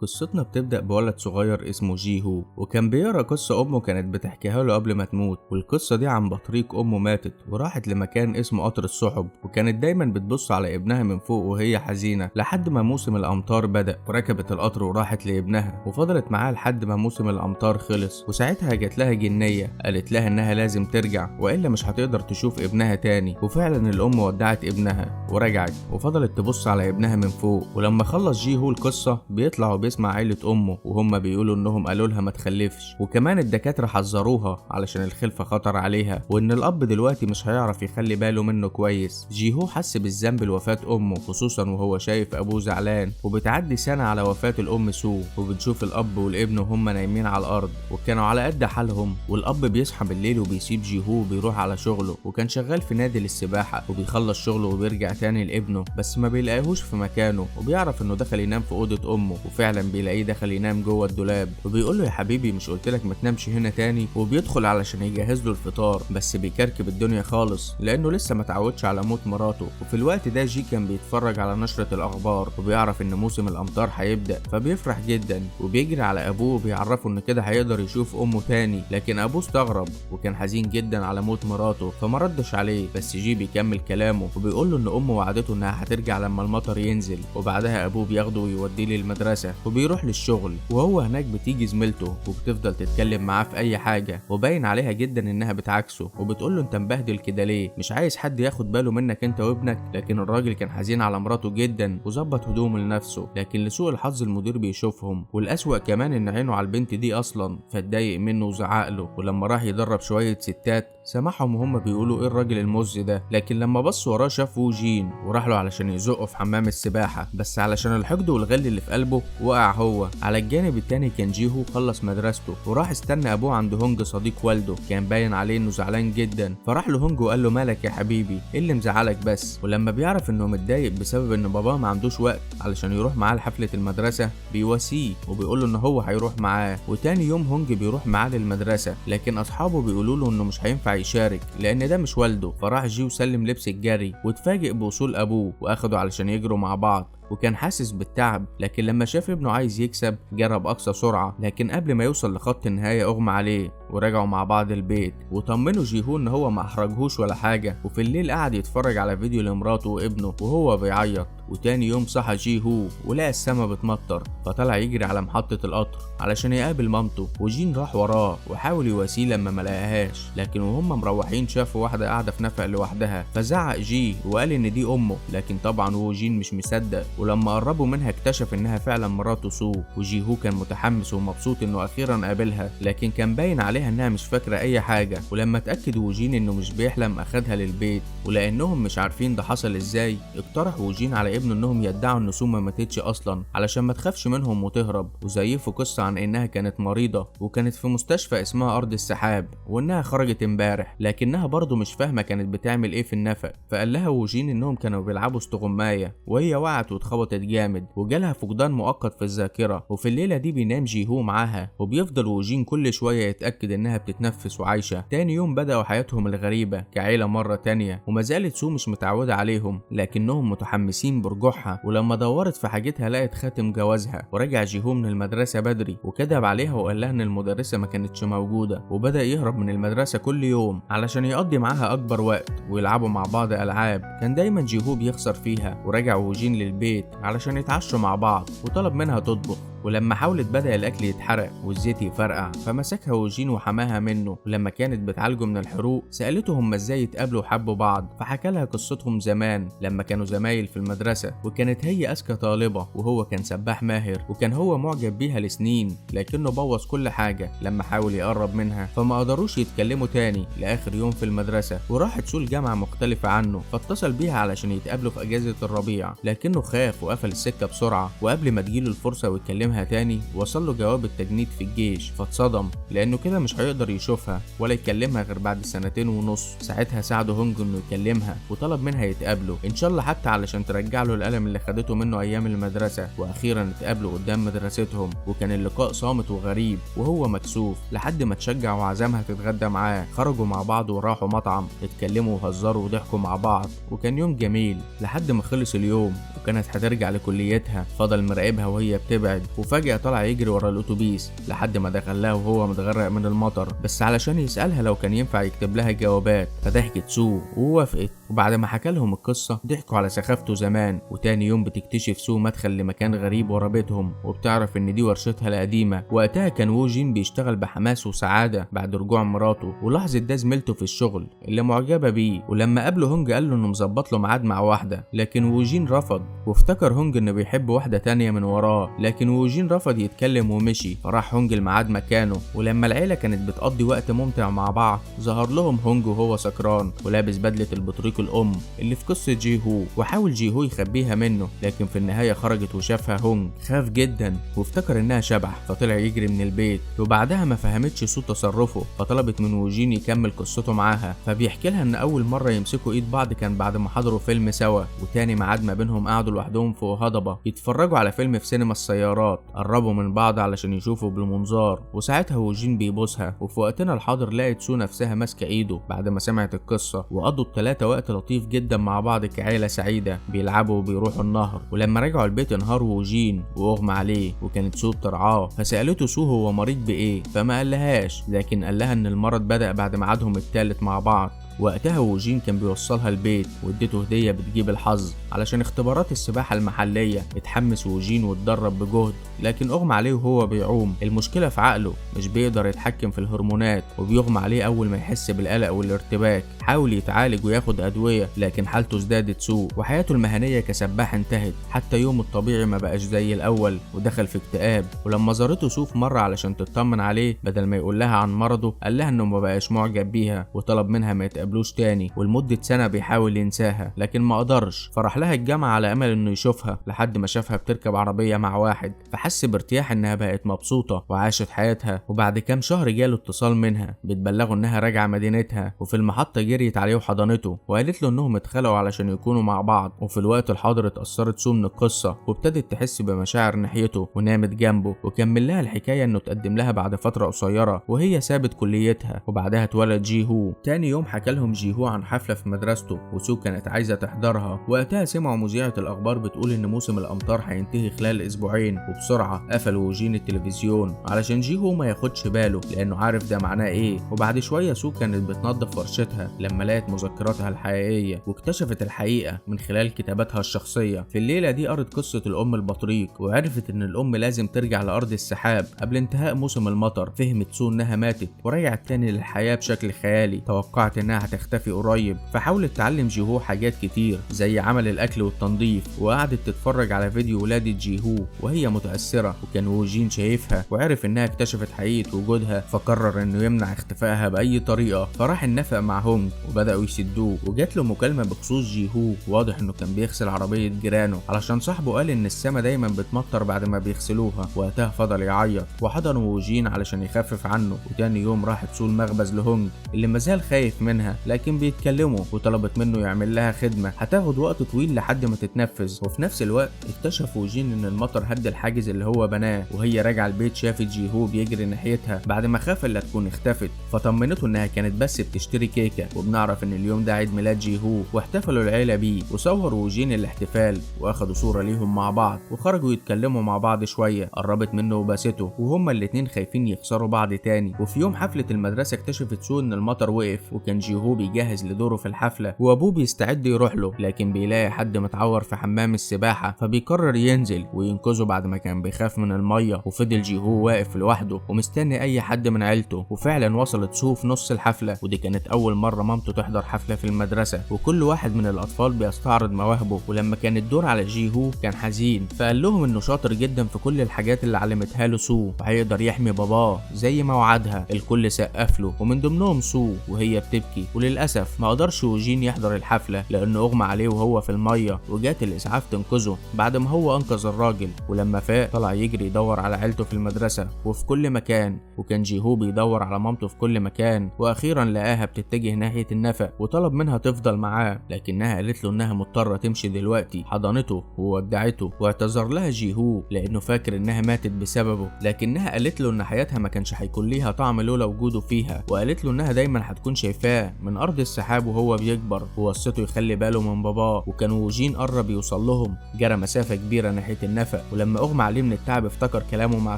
قصتنا بتبدأ بولد صغير اسمه جيهو، وكان بيقرأ قصة أمه كانت بتحكيها له قبل ما تموت. والقصة دي عن بطريق أمه ماتت وراحت لمكان اسمه قطر السحب، وكانت دايما بتبص على ابنها من فوق وهي حزينة لحد ما موسم الأمطار بدأ، وركبت القطر وراحت لابنها وفضلت معاه لحد ما موسم الأمطار خلص. وساعتها جات لها جنية قالت لها إنها لازم ترجع وإلا مش هتقدر تشوف ابنها تاني. وفعلا الأم ودعت ابنها ورجعت وفضلت تبص على ابنها من فوق. ولما خلص جيهو القصة بيطلع بيسمع عيلة أمه وهم بيقولوا إنهم قالوا لها ما تخلفش، وكمان الدكاترة حذروها علشان الخلفة خطر عليها وإن الأب دلوقتي مش هيعرف يخلي باله منه كويس. جيهو حس بالذنب لوفاة أمه، خصوصا وهو شايف أبوه زعلان. وبتعدي سنة على وفاة الأم سو، وبنشوف الأب والابن وهم نايمين على الأرض وكانوا على قد حالهم. والأب بيصحى بالليل وبيسيب جيهو وبيروح على شغله، وكان شغال في نادي للسباحة، وبيخلص شغله وبيرجع تاني لابنه بس ما بيلاقيهوش في مكانه. وبيعرف إنه دخل ينام في أوضة أمه، وفعلا بيلاقيه دخل ينام جوه الدولاب. وبيقول له يا حبيبي مش قلتلك ما تنامش هنا تاني؟ وبيدخل علشان يجهز له الفطار، بس بيكركب الدنيا خالص لانه لسه ما اتعودش على موت مراته. وفي الوقت ده جي كان بيتفرج على نشرة الاخبار وبيعرف ان موسم الامطار هيبدأ، فبيفرح جدا وبيجري على ابوه وبيعرفه ان كده هيقدر يشوف امه تاني. لكن ابوه استغرب وكان حزين جدا على موت مراته فما ردش عليه. بس جي بيكمل كلامه وبيقول له ان امه وعدته انها هترجع لما المطر ينزل. وبعدها ابوه بياخده ويوديه للمدرسة وبيروح للشغل. وهو هناك بتيجي زميلته وبتفضل تتكلم معاه في اي حاجه، وباين عليها جدا انها بتعاكسه وبتقول له انت مبهدل كده ليه؟ مش عايز حد ياخد باله منك انت وابنك؟ لكن الراجل كان حزين على مراته جدا وظبط هدومه لنفسه. لكن لسوء الحظ المدير بيشوفهم، والاسوأ كمان ان عينه على البنت دي اصلا، فاتضايق منه وزعق له. ولما راح يدرب شويه ستات سمعهم وهم بيقولوا ايه الراجل المز ده. لكن لما بص وراه شافه جين وراح له علشان يزقه في حمام السباحه، بس علشان الحقد والغل اللي في قلبه وقع هو. على الجانب التاني كان جيهو خلص مدرسته وراح استنى ابوه عند هونج صديق والده، كان باين عليه انه زعلان جدا. فراح له هونج وقال له مالك يا حبيبي؟ ايه اللي مزعلك بس؟ ولما بيعرف انه متضايق بسبب ان باباه ما عندوش وقت علشان يروح معاه لحفله المدرسه بيواسيه وبيقول له ان هو هيروح معاه. وتاني يوم هونج بيروح معاه للمدرسه، لكن اصحابه بيقولوا له انه مش هينفع يشارك لان ده مش والده. فراح جي وسلم لبس الجري واتفاجئ بوصول ابوه واخده علشان يجروا مع بعض، وكان حاسس بالتعب. لكن لما شاف ابنه عايز يكسب جرى بأقصى سرعة، لكن قبل ما يوصل لخط النهاية أغمى عليه. ورجعوا مع بعض البيت وطمنوا جيهو ان هو ما احرجهوش ولا حاجة. وفي الليل قعد يتفرج على فيديو لمراته وابنه وهو بيعيط. وتاني يوم صحى جيهو ولقى السما بتمطر، فطلع يجري على محطة القطر علشان يقابل مامته. وجين راح وراه وحاول يواسيه لما ملقاهاش، لكن وهم مروحين شافوا واحدة قاعدة في نفق لوحدها، فزعق جي وقال ان دي امه. لكن طبعا هو جين مش مصدق، ولما قربوا منها اكتشف انها فعلا مراته سو. وجيهو كان متحمس ومبسوط انه اخيرا قابلها، لكن كان باين عليها انها مش فاكرة اي حاجة. ولما اتأكد وجين انه مش بيحلم اخدها للبيت، ولانهم مش عارفين ده حصل ازاي اقترح وجين على ابنه انهم يدعوا ان سو ما ماتتش اصلا علشان ما تخافش منهم وتهرب، وزيفوا قصة عن انها كانت مريضة وكانت في مستشفى اسمها ارض السحاب وانها خرجت امبارح، لكنها برضه مش فاهمة كانت بتعمل ايه في النفق. فقال لها وجين انهم كانوا بيلعبوا استغماية وهي وقعت واتخبطت جامد وجالها فقدان مؤقت في الذاكرة. وفي الليلة دي بينام جيهو معاها، وبيفضل وجين كل شوية يتأكد انها بتتنفس وعايشة. تاني يوم بدأوا حياتهم الغريبة كعيلة مرة تانية، وما زالت سو مش متعودة عليهم لكنهم متحمسين برجوعها. ولما دورت في حاجتها لقت خاتم جوازها. ورجع جيهو من المدرسة بدري وكذب عليها وقال لها ان المدرسة ما كانتش موجودة، وبدأ يهرب من المدرسة كل يوم علشان يقضي معاها اكبر وقت ويلعبوا مع بعض العاب كان دايما جيهو بيخسر فيها. ورجع وجين للبيت علشان يتعشوا مع بعض وطلب منها تطبخ. ولما حاولت بدأ الأكل يتحرق والزيت يفرقع، فمسكها وجين وحماها منه. ولما كانت بتعالجه من الحروق سألته هما ازاي اتقابلوا وحبوا بعض، فحكى لها قصتهم زمان لما كانوا زمايل في المدرسة، وكانت هي أذكى طالبة وهو كان سباح ماهر، وكان هو معجب بيها لسنين لكنه بوظ كل حاجة لما حاول يقرب منها، فما قدروش يتكلموا تاني لآخر يوم في المدرسة. وراحت سول جامعة مختلفة عنه، فاتصل بيها علشان يتقابلوا في أجازة الربيع، لكنه خاف وقفل السكة بسرعة. وقبل ما تجيله الفرصة ويكلمها تاني وصل له جواب التجنيد في الجيش، فاتصدم لانه كده مش هيقدر يشوفها ولا يكلمها غير بعد سنتين ونص. ساعتها ساعده هونج انه يكلمها وطلب منها يتقابلوا ان شاء الله حتى علشان ترجع له القلم اللي خدته منه ايام المدرسة. واخيرا اتقابلوا قدام مدرستهم، وكان اللقاء صامت وغريب وهو مكسوف لحد ما تشجع وعزمها تتغدى معاه. خرجوا مع بعض وراحوا مطعم، اتكلموا وهزروا وضحكوا مع بعض، وكان يوم جميل لحد ما خلص اليوم. وكانت هترجع لكليتها. فضل مراقبها وهي بتبعد، وفجأة طلع يجري ورا الأتوبيس لحد ما دخل لها وهو متغرق من المطر، بس علشان يسألها لو كان ينفع يكتب لها جوابات. فضحكت سو ووافقت، وبعد ما حكى لهم القصة ضحكوا على سخافته زمان. وتاني يوم بتكتشف سو مدخل لمكان غريب ورا بيتهم، وبتعرف ان دي ورشتها القديمة. وقتها كان وو جين بيشتغل بحماس وسعادة بعد رجوع مراته، ولاحظت ده زميلته في الشغل اللي معجبة بيه. ولما قابله هونج قال له انه مظبط له ميعاد مع واحدة، لكن وو جين رفض، وافتكر هونج انه بيحب واحدة تانية من وراه. لكن وو جين رفض يتكلم ومشي، فراح هونج الميعاد مكانه. ولما العيلة كانت بتقضي وقت ممتع مع بعض ظهر لهم هونج وهو سكران ولابس بدلة البطريق الأم اللي في قصة جي هو، وحاول جي هو يخبيها منه، لكن في النهاية خرجت وشافها هونج. خاف جدا وافتكر انها شبح، فطلع يجري من البيت. وبعدها ما فهمتش سو تصرفه، فطلبت من ووجين يكمل قصته معاها. فبيحكي لها ان اول مرة يمسكوا ايد بعض كان بعد ما حضروا فيلم سوا، وتاني ميعاد ما بينهم قعدوا لوحدهم فوق هضبة يتفرجوا على فيلم في سينما السيارات. قربوا من بعض علشان يشوفوا بالمنظار، وساعتها ووجين بيبوسها. وفي وقتنا الحاضر لقت سو نفسها ماسكة ايده بعد ما سمعت القصة، وقضوا التلاتة وقت لطيف جدا مع بعض كعيلة سعيدة، بيلعبوا وبيروحوا النهر. ولما رجعوا البيت انهار ووجين واغمى عليه، وكانت سو بترعاه. فسألته سو هو مريض بايه، فما قالهاش، لكن قال لها ان المرض بدأ بعد ميعادهم التالت مع بعض. وقتها ووجين كان بيوصلها البيت واديته هدية بتجيب الحظ علشان اختبارات السباحة المحلية. اتحمس ووجين واتدرب بجهد، لكن اغمى عليه وهو بيعوم. المشكلة في عقله، مش بيقدر يتحكم في الهرمونات، وبيغمى عليه اول ما يحس بالقلق والارتباك. حاول يتعالج وياخد ادوية، لكن حالته ازدادت سوء، وحياته المهنية كسباح انتهت. حتى يوم الطبيعي ما بقاش زي الاول، ودخل في اكتئاب. ولما زارته سو في مرة علشان تطمن عليه، بدل ما يقول لها عن مرضه قال لها انه ما بقاش معجب بيها، وطلب منها ما يتقابلوش تاني. ولمدة سنة بيحاول ينساها، لكن ما قدرش. فراح لها الجامعة على امل انه يشوفها، لحد ما شافها بتركب عربية مع واحد، فحس بارتياح انها بقت مبسوطة وعاشت حياتها. وبعد كام شهر جاله اتصال منها بتبلغه انها راجعة مدينتها، وفي المحطة جريت عليه وحضنته وقالت له انهم اتخلقوا علشان يكونوا مع بعض. وفي الوقت الحاضر اتأثرت سو من القصة، وابتدت تحس بمشاعر ناحيته، ونامت جنبه. وكمل لها الحكاية انه اتقدم لها بعد فترة قصيرة وهي سابت كليتها. وبعدها اتولد جي هو. تاني يوم حكى لهم جي هو عن حفلة في مدرسته، وسو كانت عايزة تحضرها. وقتها سمعوا مذيعة الأخبار بتقول إن موسم الأمطار هينتهي خلال أسبوعين، وبسرعة قفل ووجين التلفزيون علشان جي هو ما ياخدش باله، لأنه عارف ده معناه إيه. وبعد شوية سو كانت بتنظف ورشتها لما لقت مذكراتها الحقيقية، واكتشفت الحقيقة من خلال كتاباتها الشخصية. في الليلة دي قرت قصة الأم البطريق، وعرفت إن الأم لازم ترجع لأرض السحاب قبل انتهاء موسم المطر. فهمت سو إنها ماتت ورجعت تاني للحياة بشكل خيالي. توقعت إنها هتختفي قريب، فحاولت تعلم جي هو حاجات كتير زي عمل الأكل والتنظيف، وقعدت تتفرج على فيديو ولادة جي هو وهي متأثرة. وكان ووجين شايفها وعرف إنها اكتشفت حقيقة وجودها، فقرر إنه يمنع اختفائها بأي طريقة. فراح النفق مع هونج وبدأوا يسدوه، وجات له مكالمة بخصوص جي هو. واضح إنه كان بيغسل عربية جيرانه علشان صاحبه قال إن السما دايما بتمطر بعد ما بيغسلوها. وقتها فضل يعيط، وحضن ووجين علشان يخفف عنه. وتاني يوم راحت سو المخبز لهونج اللي مازال خايف منها، لكن بيتكلموا. وطلبت منه يعمل لها خدمة هتاخد وقت طويل لحد ما تتنفذ. وفي نفس الوقت اكتشف ووجين ان المطر هد الحاجز اللي هو بناه. وهي راجعه البيت شافت جي هو بيجري ناحيتها بعد ما خاف الا تكون اختفت، فطمنته انها كانت بس بتشتري كيكه. وبنعرف ان اليوم ده عيد ميلاد جي هو، واحتفلوا العيله بيه. وصوروا ووجين الاحتفال واخدوا صوره ليهم مع بعض، وخرجوا يتكلموا مع بعض شويه. قربت منه وباسته، وهما الاتنين خايفين يخسروا بعض تاني. وفي يوم حفله المدرسه اكتشفت سو ان المطر وقف، وكان جي هو بيجهز لدوره في الحفله، وابوه بيستعد يروح له، لكن بيلاقي حد متعور في حمام السباحه، فبيقرر ينزل وينقذه بعد ما كان بيخاف من الميه. وفضل جي هو واقف لوحده ومستني اي حد من عيلته. وفعلا وصلت سو في نص الحفله، ودي كانت اول مره مامته تحضر حفله في المدرسه، وكل واحد من الاطفال بيستعرض مواهبه. ولما كان الدور على جي هو كان حزين، فقال لهم انه شاطر جدا في كل الحاجات اللي علمتها له سو، وهيقدر يحمي باباه زي ما وعدها. الكل سقف له ومن ضمنهم سو وهي بتبكي. وللاسف ما قدرش ووجين يحضر الحفله لانه اغمى عليه وهو في الميه، وجات الاسعاف تنقذه بعد ما هو انقذ الراجل. ولما فاق طلع يجري يدور على عيلته في المدرسه وفي كل مكان، وكان جي هو بيدور على مامته في كل مكان. واخيرا لقاها بتتجه ناحيه ناحية النفق وطلب منها تفضل معاه، لكنها قالت له انها مضطرة تمشي دلوقتي. حضنته وودعته واعتذر لها جيهو لانه فاكر انها ماتت بسببه، لكنها قالت له ان حياتها ما كانش هيكون ليها طعم لولا وجوده فيها، وقالت له انها دايما هتكون شايفاه من ارض السحاب وهو بيكبر، ووصته يخلي باله من باباه. وكان ووجين قرب يوصل لهم، جرى مسافة كبيرة ناحية النفق، ولما اغمى عليه من التعب افتكر كلامه مع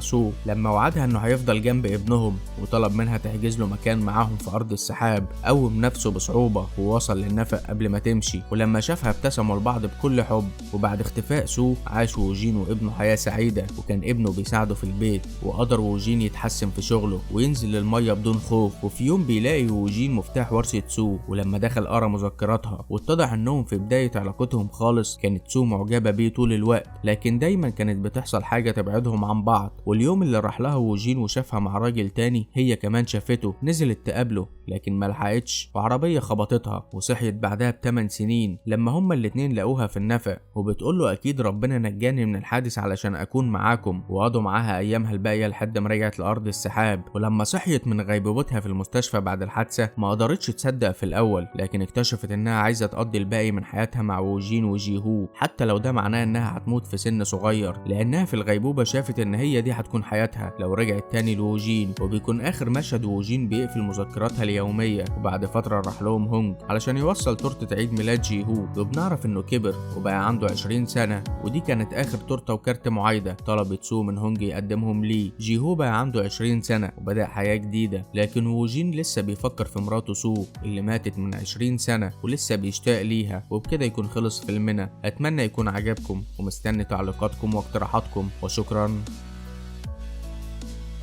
سو لما وعدها انه هيفضل جنب ابنهم، وطلب منها تحجز له مكان معاهم في ارض السحاب. قوم نفسه بصعوبة ووصل للنفق قبل ما تمشي، ولما شافها ابتسموا لبعض بكل حب. وبعد اختفاء سو عاش ووجين وابنه حياة سعيدة، وكان ابنه بيساعده في البيت، وقدر ووجين يتحسن في شغله وينزل للمية بدون خوف. وفي يوم بيلاقي ووجين مفتاح ورثة سو، ولما دخل قرا مذكراتها واتضح انهم في بداية علاقتهم خالص كانت سو معجبة بيه طول الوقت، لكن دايما كانت بتحصل حاجة تبعدهم عن بعض. واليوم اللي راح لها ووجين وشافها مع راجل تاني هي كمان شافته، نزلت تقابله لكن ملحقتش وعربية خبطتها، وصحيت بعدها ب8 سنين لما هما الاتنين لقوها في النفق، وبتقوله اكيد ربنا نجاني من الحادث علشان اكون معاكم. وقضوا معاها ايامها الباقية لحد ما رجعت لارض السحاب. ولما صحيت من غيبوبتها في المستشفى بعد الحادثة ما قدرتش تصدق في الاول، لكن اكتشفت انها عايزة تقضي الباقي من حياتها مع ووجين وجيهو، حتى لو ده معناه انها هتموت في سن صغير، لانها في الغيبوبة شافت ان هي دي هتكون حياتها لو رجعت تاني لوجين. وبيكون اخر مشهد ووجين بيقفل مذكراتها اليومية، وبعد فترة راح لهم هونج علشان يوصل تورتة عيد ميلاد جيهو، وبنعرف انه كبر وبقى عنده 20 سنة، ودي كانت اخر تورتة وكارت معايدة طلبت سو من هونج يقدمهم ليه. جيهو بقى عنده 20 سنة وبدأ حياة جديدة، لكن ووجين لسه بيفكر في مراته سو اللي ماتت من 20 سنة ولسه بيشتاق ليها. وبكده يكون خلص فيلمنا، اتمنى يكون عجبكم ومستني تعليقاتكم واقتراحاتكم، وشكرا.